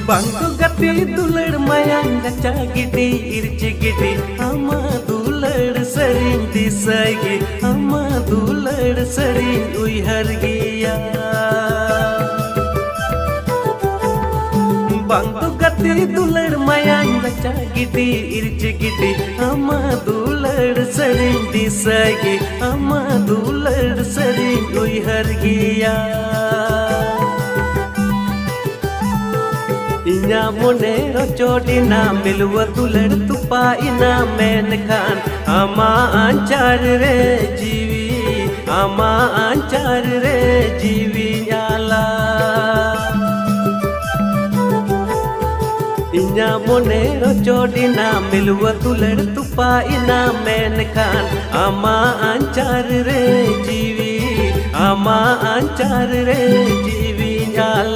Bangku gati dular mayang gacha gidi irci gidi ama dular sering disagi ama dular sering uihar giya Bangku gati dular mayang gacha gidi irci gidi ama dular sering disagi ama dular sering uihar giya Inya monero chodina milwa dular tupa ina menkan ama anchar re jiwi nyala Inya monero chodina milwa dular tupa ina menkan ama anchar re jiwi nyala